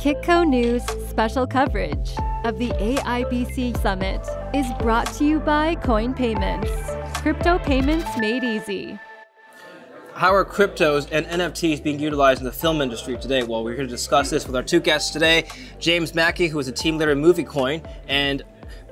Kitco News special coverage of the AIBC Summit is brought to you by Coin Payments. Crypto payments made easy. How are cryptos and NFTs being utilized in the film industry today? Well, we're here to discuss this with our two guests today, James Mackie, who is a team leader at Moviecoin, and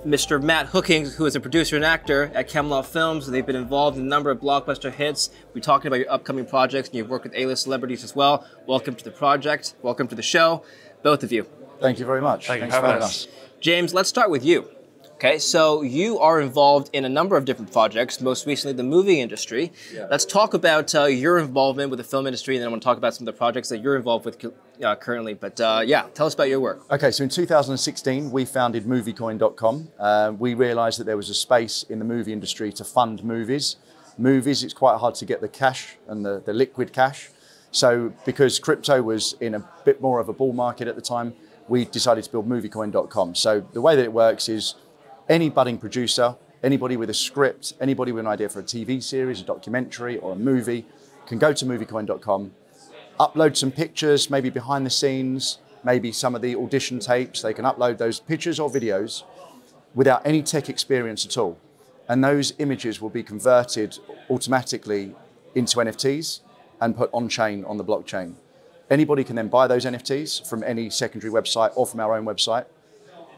Mr. Matt Hookings, who is a producer and actor at Camelot Films. They've been involved in a number of blockbuster hits. We're talking about your upcoming projects, and you've worked with A-list celebrities as well. Welcome to the project. Welcome to the show, both of you. Thank you very much. Thanks for having us. James, let's start with you. Okay, so you are involved in a number of different projects, most recently the movie industry. Yeah. Let's talk about your involvement with the film industry, and then I want to talk about some of the projects that you're involved with currently. But yeah, tell us about your work. Okay, so in 2016, we founded Moviecoin.com. We realized that there was a space in the movie industry to fund movies. Movies, it's quite hard to get the cash and the liquid cash. So because crypto was in a bit more of a bull market at the time, we decided to build Moviecoin.com. So the way that it works is any budding producer, anybody with a script, anybody with an idea for a TV series, a documentary, or a movie can go to Moviecoin.com, upload some pictures, maybe behind the scenes, maybe some of the audition tapes. They can upload those pictures or videos without any tech experience at all. And those images will be converted automatically into NFTs and put on-chain on the blockchain. Anybody can then buy those NFTs from any secondary website or from our own website.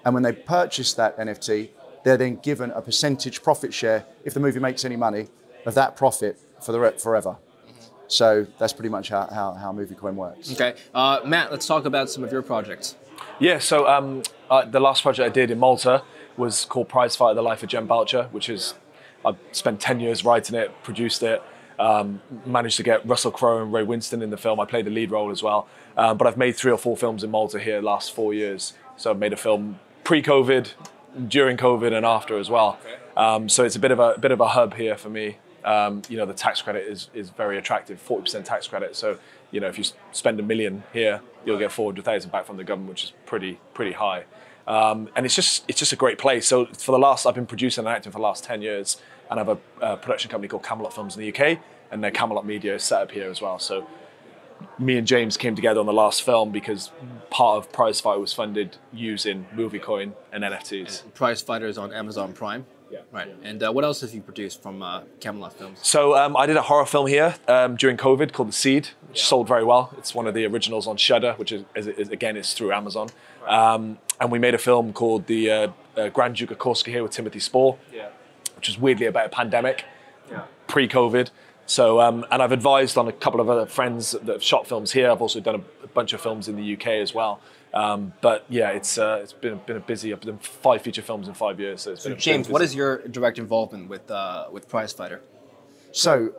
And when they purchase that NFT, they're then given a percentage profit share, if the movie makes any money, of that profit for forever. So that's pretty much how Moviecoin works. Okay, Matt, let's talk about some of your projects. Yeah, so the last project I did in Malta was called Prizefighter, The Life of Jem Boucher, which is, I spent 10 years writing it, produced it, managed to get Russell Crowe and Ray Winston in the film. I played the lead role as well. But I've made 3 or 4 films in Malta here the last 4 years. So I've made a film pre-COVID, during COVID, and after as well. Okay. So it's a bit of a hub here for me. You know, the tax credit is very attractive, 40% tax credit. So you know, if you spend $1 million here, you'll get 400,000 back from the government, which is pretty high. And it's just a great place. So I've been producing and acting for the last 10 years, and I have a production company called Camelot Films in the UK, and then Camelot Media is set up here as well. So me and James came together on the last film because part of Prizefighter was funded using Moviecoin and NFTs. And Prizefighter is on Amazon Prime. Yeah. Right. And what else have you produced from Camelot Films? So I did a horror film here during COVID called The Seed, which sold very well. It's one of the originals on Shudder, which is again, it's through Amazon. Right. And we made a film called The Grand Duke of Corsica here with Timothy Spall, which is weirdly about a pandemic, pre-COVID. So, and I've advised on a couple of other friends that have shot films here. I've also done a bunch of films in the UK as well. But yeah, it's been a busy. I've done 5 feature films in 5 years. So, James, what is your direct involvement with Prizefighter? So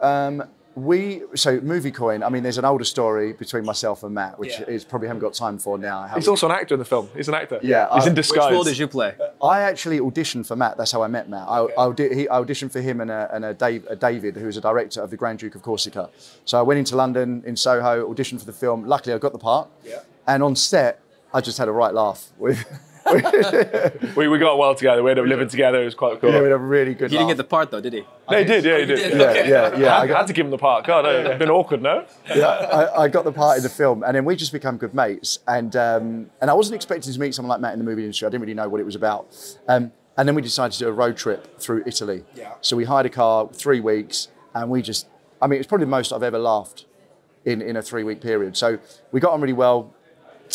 Moviecoin. I mean, there's an older story between myself and Matt, which is probably haven't got time for now. He's also an actor in the film. He's an actor. Yeah, he's in disguise. Which role did you play? I actually auditioned for Matt. That's how I met Matt. I auditioned for him and David, who was a director of The Grand Duke of Corsica. So I went into London, in Soho, auditioned for the film. Luckily, I got the part. Yeah. And on set, I just had a right laugh with. we got well together. We ended up living together. It was quite cool. Yeah, we had a really good. He didn't get the part though, did he? No, he did. Yeah, he did. Yeah. I had to give him the part. God, it's been awkward, no? Yeah, I got the part in the film, and then we just become good mates. And I wasn't expecting to meet someone like Matt in the movie industry. I didn't really know what it was about. And then we decided to do a road trip through Italy. Yeah. So we hired a car, 3 weeks, and we just. I mean, it's probably the most I've ever laughed in a 3-week period. So we got on really well.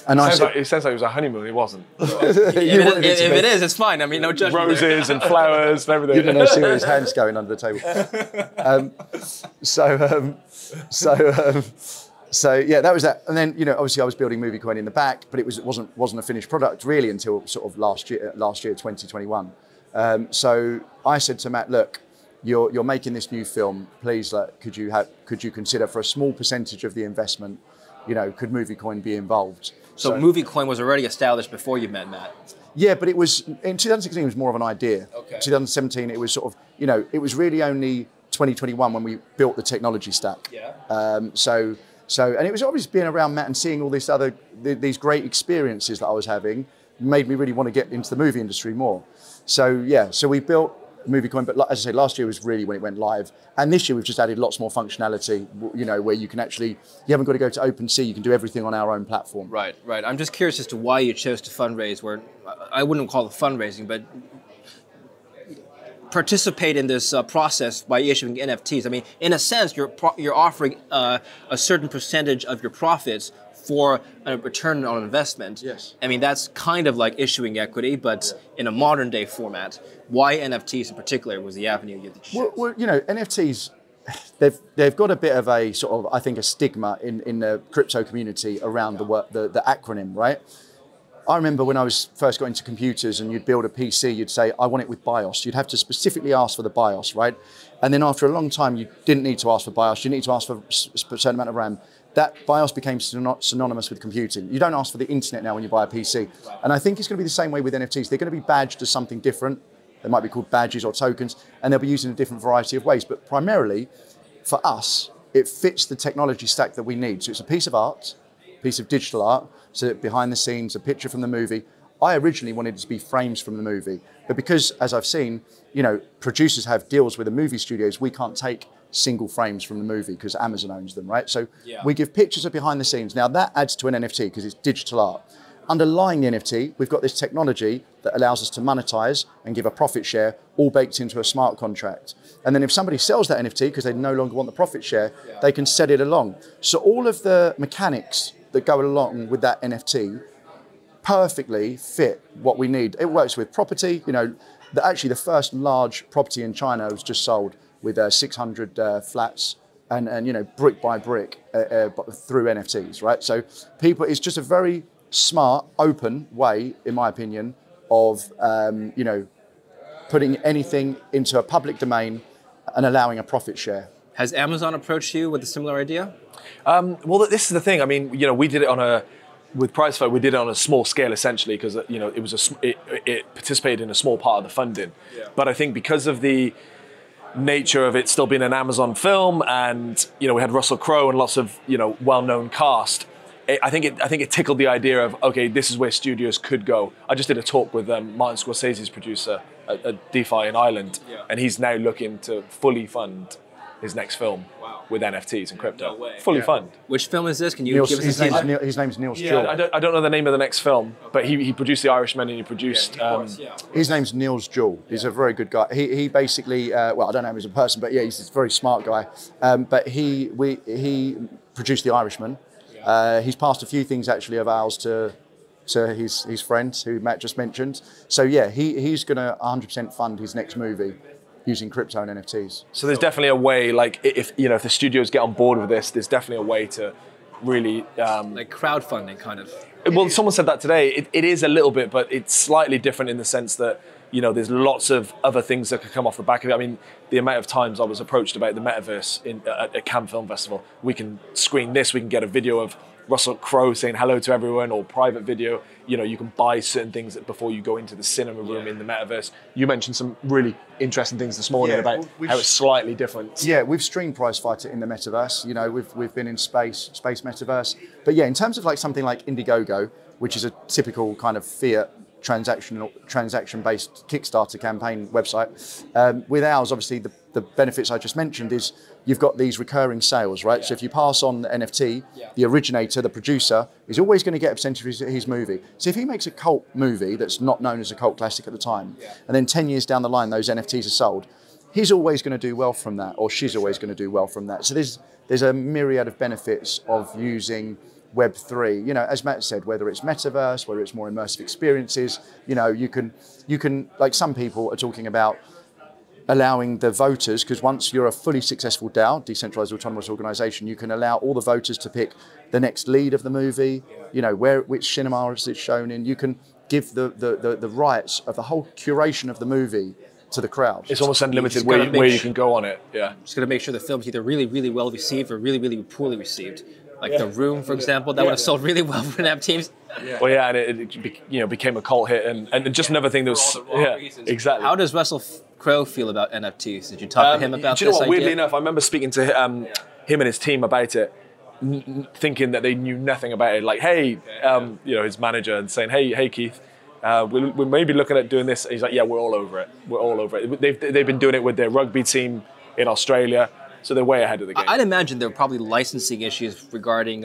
And it sounds like it was a honeymoon. It wasn't. If it is, it's fine. I mean, no judgment. Roses and flowers and everything. You don't know, see his hands going under the table. So yeah, that was that. And then obviously I was building Moviecoin in the back, but it wasn't a finished product really until sort of last year, 2021. So I said to Matt, look, you're making this new film. Please, could you consider for a small percentage of the investment? Could Moviecoin be involved? So Moviecoin was already established before you met Matt? Yeah, but it was, in 2016, it was more of an idea. Okay. 2017, it was sort of, it was really only 2021 when we built the technology stack. Yeah. And it was obviously being around Matt and seeing all these great experiences that I was having made me really want to get into the movie industry more. So yeah, so we built Moviecoin, but as I say, last year was really when it went live. And this year we've just added lots more functionality, you know, where you can actually, you haven't got to go to OpenSea, you can do everything on our own platform. Right, right. I'm just curious as to why you chose to fundraise, where I wouldn't call it fundraising, but participate in this process by issuing NFTs. I mean, in a sense, you're offering a certain percentage of your profits for a return on investment. Yes. I mean, that's kind of like issuing equity, but in a modern day format. Why NFTs in particular was the avenue you chose? Well, you know, NFTs, they've got a bit of a sort of, I think, a stigma in the crypto community around the acronym, right? I remember when I was first got into computers and you'd build a PC, you'd say, I want it with BIOS. You'd have to specifically ask for the BIOS, right? And then after a long time, you didn't need to ask for BIOS. You need to ask for a certain amount of RAM. That BIOS became synonymous with computing. You don't ask for the internet now when you buy a PC. And I think it's going to be the same way with NFTs. They're going to be badged as something different. They might be called badges or tokens, and they'll be used in a different variety of ways. But primarily, for us, it fits the technology stack that we need. So it's a piece of art, piece of digital art, so behind the scenes, a picture from the movie. I originally wanted it to be frames from the movie, but because, as I've seen, you know, producers have deals with the movie studios, we can't take single frames from the movie because Amazon owns them, right? So we give pictures of behind the scenes. Now that adds to an NFT because it's digital art. Underlying the NFT, we've got this technology that allows us to monetize and give a profit share, all baked into a smart contract. And then if somebody sells that NFT because they no longer want the profit share, they can set it along. So all of the mechanics that go along with that NFT perfectly fit what we need. It works with property. You know, actually the first large property in China was just sold with 600 flats and you know, brick by brick through NFTs, right? So people, it's just a very smart, open way, in my opinion, of you know, putting anything into a public domain and allowing a profit share. Has Amazon approached you with a similar idea? Well, this is the thing. I mean, you know, we did it with Prizefighter, we did it on a small scale essentially because you know it participated in a small part of the funding. Yeah. But I think because of the nature of it still being an Amazon film, and you know we had Russell Crowe and lots of well-known cast, I think it tickled the idea of, okay, this is where studios could go. I just did a talk with Martin Scorsese's producer at DeFi in Ireland, and he's now looking to fully fund his next film with NFTs and crypto. No way. Fully fund. Which film is this? Can you give us a name? His name's Neil's Jewel. I don't know the name of the next film, but he produced The Irishman and he produced... His name's Neil's Jewel. He's a very good guy. He basically, well, I don't know him as a person, but yeah, he's a very smart guy. But he produced The Irishman. He's passed a few things actually of ours to his friends who Matt just mentioned. So yeah, he's going to 100% fund his next movie using crypto and NFTs. So there's definitely a way, like if the studios get on board with this, there's definitely a way to really like crowdfunding kind of. Well, someone said that today. It is a little bit, but it's slightly different in the sense that there's lots of other things that could come off the back of it. I mean, the amount of times I was approached about the metaverse at Cannes Film Festival. We can screen this. We can get a video of Russell Crowe saying hello to everyone, or private video. You can buy certain things before you go into the cinema room in the metaverse. You mentioned some really interesting things this morning about how it's slightly different. Yeah, we've streamed Prizefighter in the metaverse. We've been in space metaverse. But yeah, in terms of like something like Indiegogo, which is a typical kind of fiat transaction-based Kickstarter campaign website. With ours, obviously, the benefits I just mentioned is you've got these recurring sales, right? Yeah. So if you pass on the NFT, the originator, the producer, is always going to get a percentage of his movie. So if he makes a cult movie that's not known as a cult classic at the time, and then 10 years down the line, those NFTs are sold, he's always going to do well from that, or she's always going to do well from that. So there's a myriad of benefits of using Web3, as Matt said, whether it's metaverse, whether it's more immersive experiences, you can, like some people are talking about allowing the voters, because once you're a fully successful DAO, decentralized autonomous organization, you can allow all the voters to pick the next lead of the movie, which cinema is it shown in. You can give the rights of the whole curation of the movie to the crowd. It's almost unlimited where you can go on it. Yeah. Just got to make sure the film's either really, really well received or really, really poorly received. Like The Room, for example, that would have sold really well for NAP teams. Yeah. Well, yeah, and it became a cult hit, and just another thing that was exactly. How does Russell Crowe feel about NFTs? Did you talk to him about this? Do you know what? Weirdly enough, I remember speaking to him and his team about it, thinking that they knew nothing about it. Like, hey, his manager, and saying, hey, Keith, We're maybe looking at doing this. He's like, yeah, we're all over it. We're all over it. They've been doing it with their rugby team in Australia, so they're way ahead of the game. I'd imagine there are probably licensing issues regarding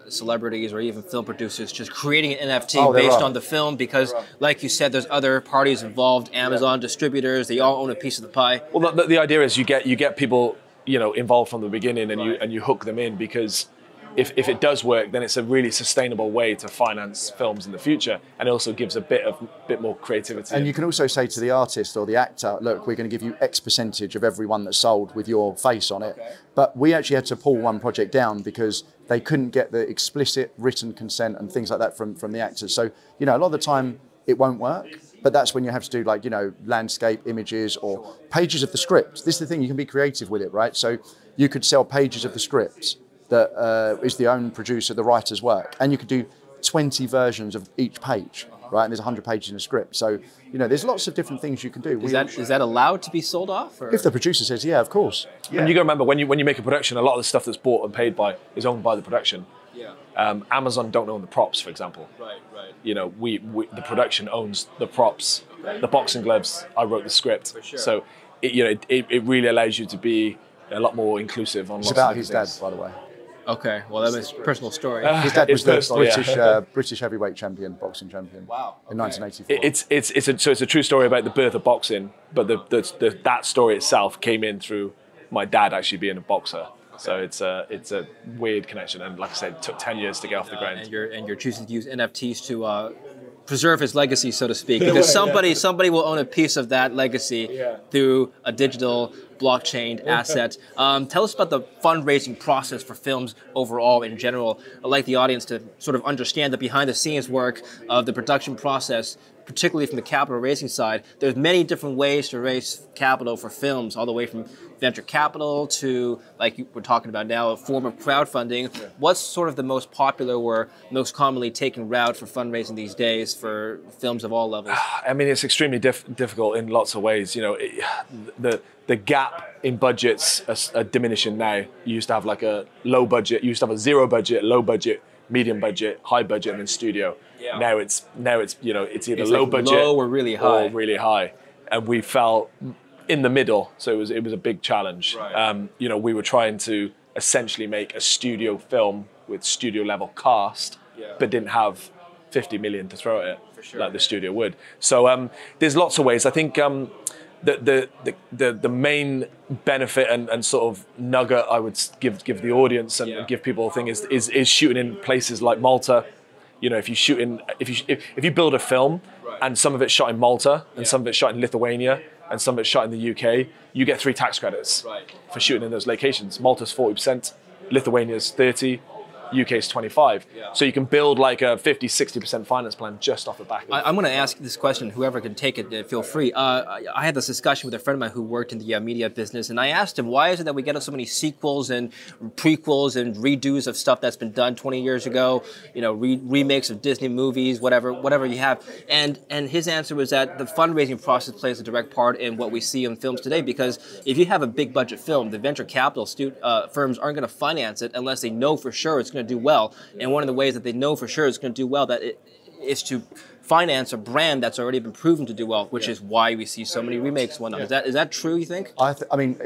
celebrities or even film producers just creating an NFT based on the film because, like you said, there's other parties involved, Amazon, distributors, they all own a piece of the pie. Well, the idea is you get people, you know, involved from the beginning, and you hook them in, because if it does work, then it's a really sustainable way to finance films in the future, and it also gives a bit more creativity. And you can also say to the artist or the actor, look, we're going to give you X percentage of every one that's sold with your face on it. Okay. But we actually had to pull one project down because they couldn't get the explicit written consent and things like that from the actors. So, you know, a lot of the time it won't work. But that's when you have to do, like, you know, landscape images or pages of the script. This is the thing, you can be creative with it, right? So you could sell pages of the script that is the own producer, the writer's work. And you could do 20 versions of each page, right? And there's 100 pages in a script. So, you know, there's lots of different things you can do. Is that allowed to be sold off? Or? If the producer says, yeah, of course. Yeah. And you got to remember, when you make a production, a lot of the stuff that's bought and paid by is owned by the production. Yeah. Amazon don't own the props, for example. Right. You know, the production owns the props, the boxing gloves. I wrote the script. For sure. So, it really allows you to be a lot more inclusive on. It's about his dad, by the way. Okay, well, that was a personal story. His dad was the British heavyweight champion, boxing champion. Wow. Okay. In 1984. It's a true story about the birth of boxing, but that story itself came in through my dad actually being a boxer. Okay. So it's a weird connection, and like I said, it took 10 years to get off the ground. And you're choosing to use NFTs to preserve his legacy, so to speak, because somebody will own a piece of that legacy through a digital blockchain asset. Tell us about the fundraising process for films overall in general. I'd like the audience to sort of understand the behind-the-scenes work of the production process, particularly from the capital raising side. There's many different ways to raise capital for films, all the way from venture capital to, like we're talking about now, a form of crowdfunding. Yeah. What's sort of the most popular or most commonly taken route for fundraising these days for films of all levels? I mean, it's extremely difficult in lots of ways. You know, the gap in budgets are diminishing now. You used to have like a low budget, you used to have a zero budget, low budget, medium budget, high budget, and then studio. Yeah. Now it's you know, it's either low budget or really high. And we fell in the middle, so it was a big challenge. Right. You know, we were trying to essentially make a studio film with studio level cast, but didn't have 50 million to throw at it, for sure, like the studio would. So there's lots of ways. I think the main benefit and sort of nugget I would give the audience and give people a thing is shooting in places like Malta. You know, if you build a film and some of it's shot in Malta and some of it's shot in Lithuania and some of it's shot in the UK, you get 3 tax credits for shooting in those locations. Malta's 40%, Lithuania's 30%, UK's 25. Yeah. So you can build like a 50-60% finance plan just off the back of it. I'm going to ask this question, whoever can take it, feel free. I had this discussion with a friend of mine who worked in the media business, and I asked him, why is it that we get so many sequels and prequels and redos of stuff that's been done 20 years ago, you know, remakes of Disney movies, whatever you have. And his answer was that the fundraising process plays a direct part in what we see in films today, because if you have a big budget film, the venture capital firms aren't going to finance it unless they know for sure it's going to do well. And one of the ways that they know for sure it's going to do well is to finance a brand that's already been proven to do well, which is why we see so many remakes and whatnot. Is that true, you think? I mean,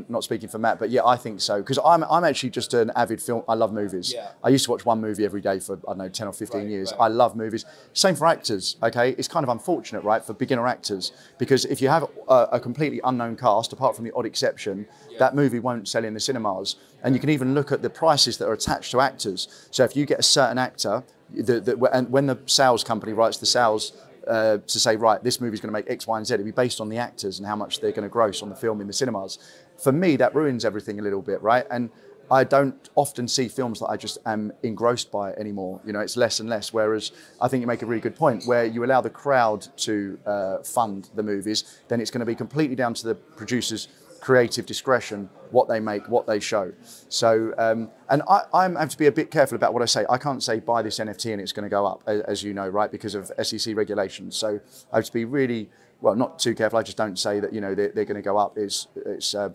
not speaking for Matt, but yeah, I think so. Because I'm actually just an avid film. I love movies. Yeah. I used to watch one movie every day for, I don't know, 10 or 15 years. I love movies. Same for actors, okay? It's kind of unfortunate, right, for beginner actors, because if you have a completely unknown cast, apart from the odd exception, that movie won't sell in the cinemas. And you can even look at the prices that are attached to actors. So if you get a certain actor, and when the sales company writes the sales to say, right, this movie's going to make X, Y, and Z, it'll be based on the actors and how much they're going to gross on the film in the cinemas. For me, that ruins everything a little bit, right? And I don't often see films that I just am engrossed by anymore. You know, it's less and less. Whereas I think you make a really good point, where you allow the crowd to fund the movies, then it's going to be completely down to the producers' creative discretion, what they make, what they show. So, and I have to be a bit careful about what I say. I can't say buy this NFT and it's going to go up, as you know, right, because of SEC regulations. So I have to be really, well, not too careful. I just don't say that, you know, they're going to go up. It's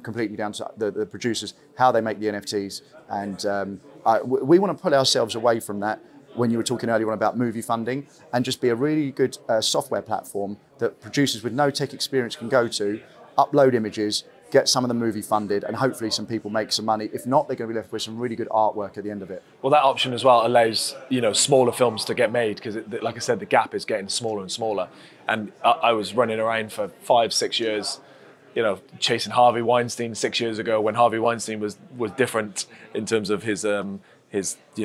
completely down to the producers, how they make the NFTs. And we want to pull ourselves away from that. when you were talking earlier on about movie funding, and just be a really good software platform that producers with no tech experience can go to, upload images, get some of the movie funded, and hopefully some people make some money. If not, they're going to be left with some really good artwork at the end of it. Well, that option as well allows, you know, smaller films to get made, because like I said, the gap is getting smaller and smaller. And I was running around for 5-6 years, you know, chasing Harvey Weinstein 6 years ago, when Harvey Weinstein was different in terms of his you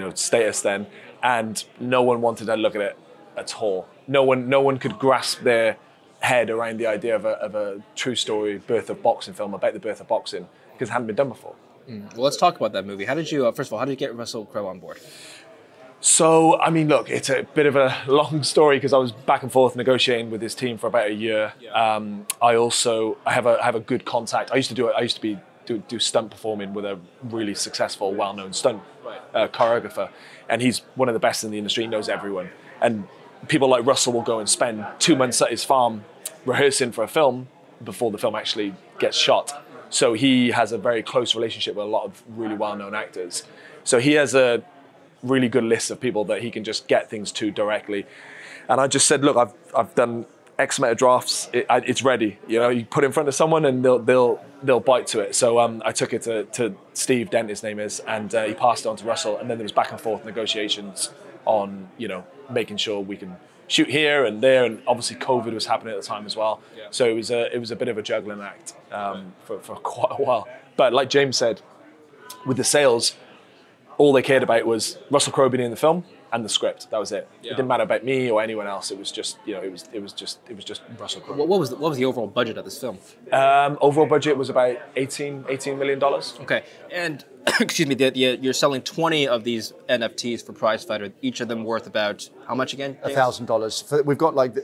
know, status then, and no one wanted to look at it at all. No one could grasp their head around the idea of a true story birth of boxing film about the birth of boxing, because it hadn't been done before. Well, let's talk about that movie. How did you, first of all, how did you get Russell Crowe on board? So, I mean, look, it's a bit of a long story, because I was back and forth negotiating with his team for about a year. Yeah. I have a good contact. I used to do stunt performing with a really successful, well-known stunt choreographer, and he's one of the best in the industry. He knows everyone, and people like Russell will go and spend 2 months at his farm rehearsing for a film before the film actually gets shot. So he has a very close relationship with a lot of really well-known actors. So he has a really good list of people that he can just get things to directly. And I just said, look, I've done X amount of drafts. It's ready. You know, you put it in front of someone and they'll bite to it. So I took it to Steve Dent, his name is, and he passed it on to Russell. And then there was back and forth negotiations on, you know, making sure we can shoot here and there, and obviously COVID was happening at the time as well. Yeah. So it was a bit of a juggling act for quite a while. But like James said, with the sales, all they cared about was Russell Crowe being in the film and the script. That was it. Yeah. It didn't matter about me or anyone else. It was just, you know, it was just Russell Crowe. What was the overall budget of this film? Overall budget was about $18 million. Okay, and excuse me, you're selling 20 of these NFTs for Prizefighter. Each of them worth about how much again? $1,000. We've got like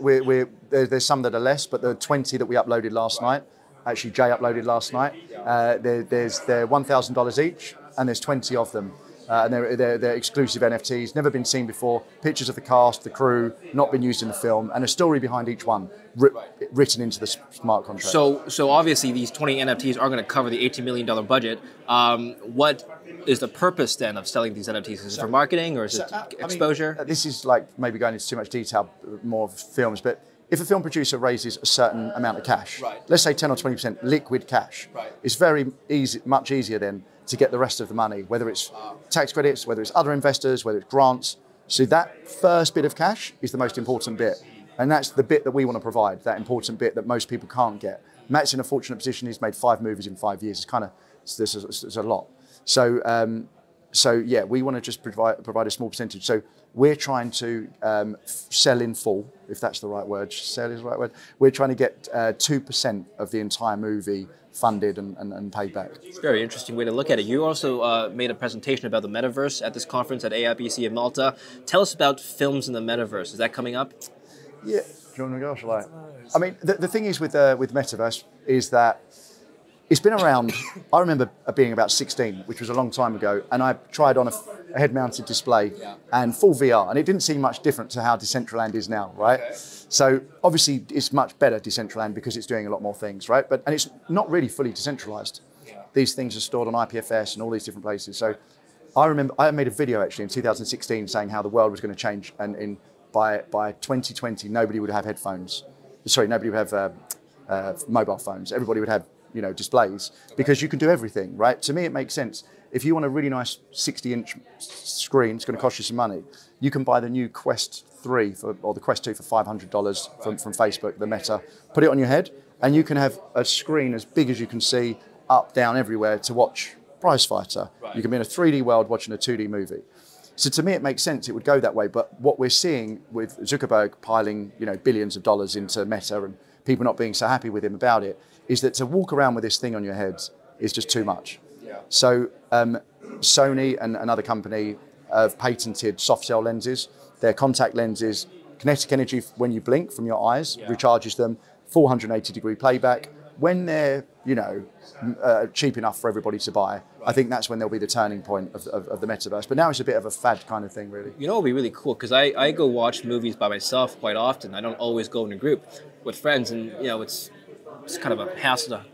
there's some that are less, but the 20 that we uploaded last night, actually Jay uploaded last night. They're $1,000 each, and there's 20 of them. And they're exclusive NFTs, never been seen before. Pictures of the cast, the crew, not been used in the film, and a story behind each one written into the smart contract. So obviously these 20 NFTs are going to cover the $18 million budget. What is the purpose then of selling these NFTs? Is it for marketing or is it exposure? I mean, this is like maybe going into too much detail, more of films, but if a film producer raises a certain amount of cash, let's say 10 or 20% liquid cash, it's very easy, much easier then to get the rest of the money, whether it's tax credits, whether it's other investors, whether it's grants. So that first bit of cash is the most important bit. And that's the bit that we want to provide, that important bit that most people can't get. Matt's in a fortunate position. He's made 5 movies in 5 years. It's a lot. So yeah, we want to just provide a small percentage. So we're trying to sell in full, if that's the right word. Sell is the right word. We're trying to get 2% of the entire movie funded and paid back. It's a very interesting way to look at it. You also made a presentation about the metaverse at this conference at AIBC in Malta. Tell us about films in the metaverse. Is that coming up? Yeah. Do you want to go? Shall I mean, the thing is with metaverse is that it's been around. I remember being about 16, which was a long time ago, and I tried on a head-mounted display and full VR, and it didn't seem much different to how Decentraland is now, right? Okay. So obviously it's much better, Decentraland, because it's doing a lot more things, right? And it's not really fully decentralized. Yeah. These things are stored on IPFS and all these different places. So I remember I made a video actually in 2016 saying how the world was going to change, and by 2020 nobody would have headphones. Sorry, nobody would have mobile phones. Everybody would have displays, because you can do everything, right? To me, it makes sense. If you want a really nice 60-inch screen, it's going to cost you some money. You can buy the new Quest 3 or the Quest 2 for $500 from Facebook, the Meta. Put it on your head, and you can have a screen as big as you can see, up, down, everywhere, to watch Prizefighter. Right. You can be in a 3D world watching a 2D movie. So to me, it makes sense. It would go that way. But what we're seeing with Zuckerberg piling, billions of dollars into Meta and people not being so happy with him about it, is that to walk around with this thing on your head is just too much. Yeah. So Sony and another company have patented soft cell lenses. They're contact lenses, kinetic energy when you blink from your eyes, recharges them, 480-degree playback. When they're, cheap enough for everybody to buy, I think that's when there'll be the turning point of the metaverse. But now it's a bit of a fad kind of thing, really. You know what would be really cool? Because I go watch movies by myself quite often. I don't always go in a group with friends, and it's kind of a hassle to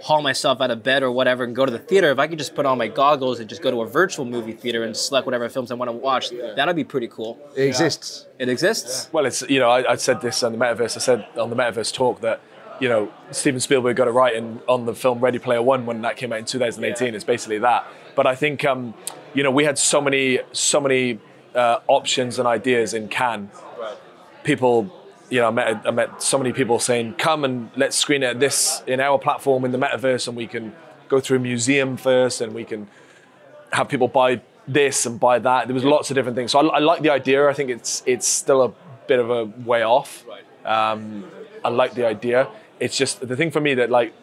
haul myself out of bed or whatever and go to the theater. If I could just put on my goggles and just go to a virtual movie theater and select whatever films I want to watch, that'd be pretty cool. It exists. It exists? Well, it's, you know, I said this on the Metaverse. I said on the Metaverse talk that, you know, Steven Spielberg got it right on the film Ready Player One when that came out in 2018. It's basically that. But I think, you know, we had so many options and ideas in Cannes. Right. People, you know, I met so many people saying, come and let's screen it this in our platform in the Metaverse, and we can go through a museum first, and we can have people buy this and buy that. There was lots of different things. So I like the idea. I think it's still a bit of a way off. Right. I like the idea. It's just the thing for me that like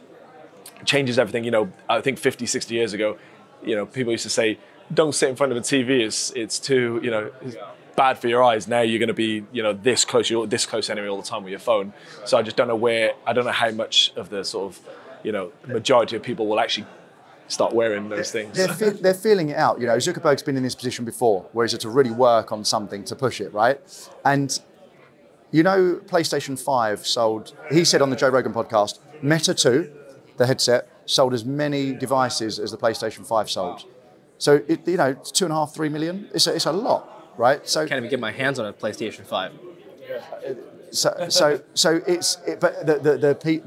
changes everything. You know, I think 50, 60 years ago, you know, people used to say, don't sit in front of a TV. It's too, you know, it's bad for your eyes. Now you're going to be, you know, this close. You're this close anyway all the time with your phone. So I just don't know I don't know how much of the sort of, you know, majority of people will actually start wearing those things. They're feeling it out. You know, Zuckerberg's been in this position before, where he's had to really work on something to push it, right? And you know, PlayStation 5 sold, he said on the Joe Rogan podcast, Meta 2, the headset, sold as many devices as the PlayStation 5 sold. So, you know, it's 2.5, 3 million. It's a lot, right? So I can't even get my hands on a PlayStation 5. But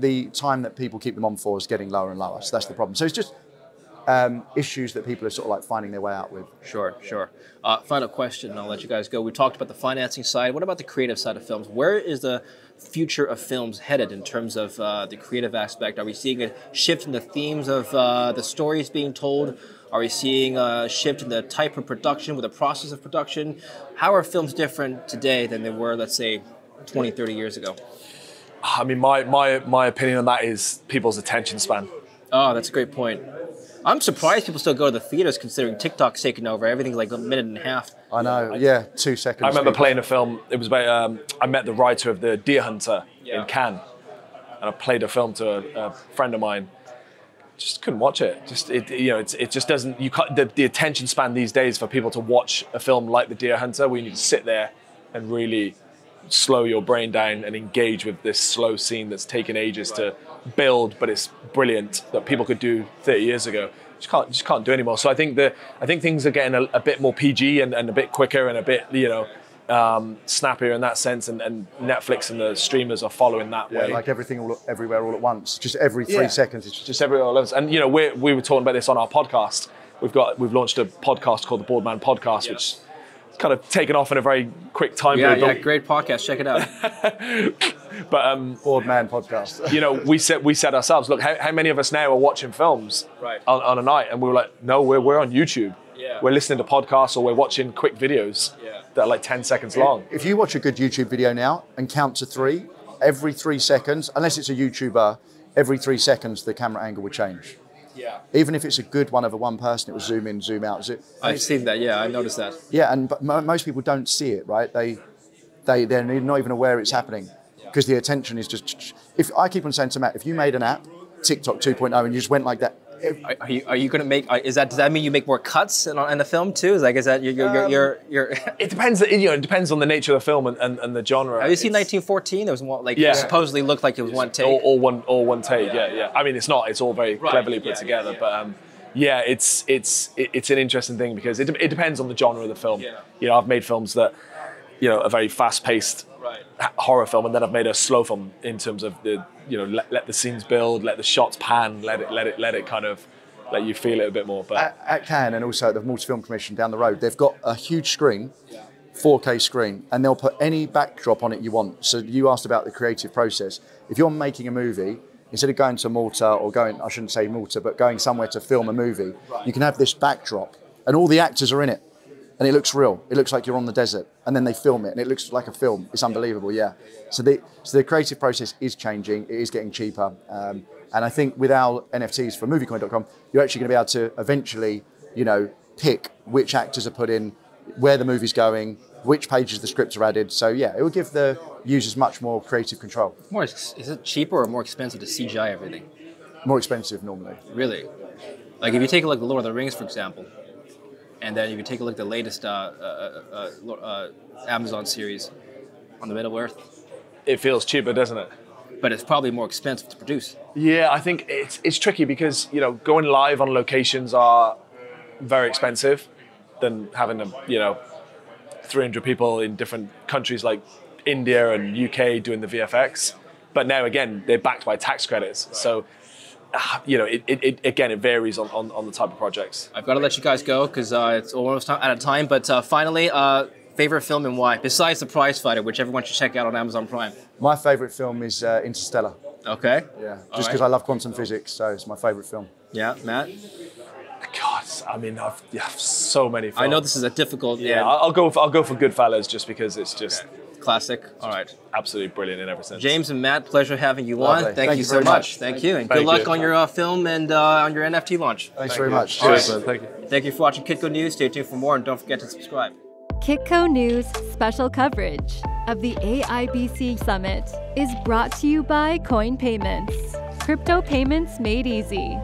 the time that people keep them on for is getting lower and lower. So that's the problem. So it's just issues that people are sort of like finding their way out with. Sure. Final question, and I'll let you guys go. We talked about the financing side. What about the creative side of films? Where is the future of films headed in terms of the creative aspect? Are we seeing a shift in the themes of the stories being told? Are we seeing a shift in the type of production, with the process of production? How are films different today than they were, let's say, 20, 30 years ago? I mean, my opinion on that is people's attention span. Oh, that's a great point. I'm surprised people still go to the theaters considering TikTok's taking over. Everything's like a minute and a half. I know, yeah, 2 seconds. I remember playing a film, it was about, I met the writer of The Deer Hunter in Cannes, and I played a film to a friend of mine. Just couldn't watch it. It just doesn't, you can't, the attention span these days for people to watch a film like The Deer Hunter, where you need to sit there and really slow your brain down and engage with this slow scene that's taken ages to build, but it's brilliant, that people could do 30 years ago. Just can't do anymore. So I think things are getting a bit more PG and a bit quicker and a bit, you know, snappier in that sense, and Netflix and the streamers are following that way. Like everything everywhere all at once, just every 3 seconds. It's just everywhere all at once. And you know, we were talking about this on our podcast. We've launched a podcast called the Boardman Podcast, which kind of taken off in a very quick time period. Yeah, great podcast. Check it out. But Boardman Podcast. You know, we said ourselves, look, how many of us now are watching films on a night? And we were like, no, we're on YouTube. Yeah. We're listening to podcasts, or we're watching quick videos that are like 10 seconds long. If you watch a good YouTube video now and count to 3, every 3 seconds, unless it's a YouTuber, every 3 seconds the camera angle will change. Yeah. Even if it's a good one of one person, it will zoom in, zoom out. I've seen that. Yeah, I noticed that. Yeah, but most people don't see it, right? They're not even aware it's happening, because the attention is just. If I keep on saying to Matt, if you made an app, TikTok 2.0, and you just went like that. Are you going to make? Does that mean you make more cuts in the film too? Is that you're? It depends. You know, it depends on the nature of the film and the genre. Have you seen 1914? There was one it supposedly looked like it was one take. All one take. Yeah. I mean, it's not. It's all very cleverly put together. But it's an interesting thing, because it depends on the genre of the film. Yeah. You know, I've made films that, you know, are very fast-paced horror film, and then I've made a slow film in terms of the, you know, let the scenes build, let the shots pan, let it kind of let you feel it a bit more. But at Cannes, and also at the Malta Film Commission down the road, they've got a huge screen, 4K screen, and they'll put any backdrop on it you want. So you asked about the creative process. If you're making a movie, instead of going to Malta or going, I shouldn't say Malta, but going somewhere to film a movie, you can have this backdrop, and all the actors are in it. And it looks real. It looks like you're on the desert. And then they film it, and it looks like a film. It's unbelievable, yeah. So the creative process is changing. It is getting cheaper. And I think with our NFTs for Moviecoin.com, you're actually going to be able to eventually, you know, pick which actors are put in, where the movie's going, which pages the scripts are added. So yeah, it will give the users much more creative control. Is it cheaper or more expensive to CGI everything? More expensive normally. Really? Like if you take a look at The Lord of the Rings, for example, and then if you take a look at the latest Amazon series on the Middle Earth. It feels cheaper, doesn't it? but it's probably more expensive to produce. Yeah, I think it's tricky because, you know, going live on locations are very expensive than having 300 people in different countries like India and UK doing the VFX. But now again, they're backed by tax credits. So, you know, it varies on the type of projects. I've got to let you guys go because it's almost out of time. But finally, favorite film and why? Besides the Prizefighter, which everyone should check out on Amazon Prime. My favorite film is Interstellar. Okay. Yeah, just because I love quantum physics, so it's my favorite film. Yeah, Matt? God, I mean, I've so many films. I know this is a difficult... Yeah, I'll go for Goodfellas just because it's just... Okay. Classic. All right. Absolutely brilliant in every sense. James and Matt, pleasure having you on. Thank you so much. Thank you. And good luck on your film and on your NFT launch. Thanks very much. Cheers, man. Thank you. Thank you for watching Kitco News. Stay tuned for more and don't forget to subscribe. Kitco News special coverage of the AIBC Summit is brought to you by Coin Payments. Crypto payments made easy.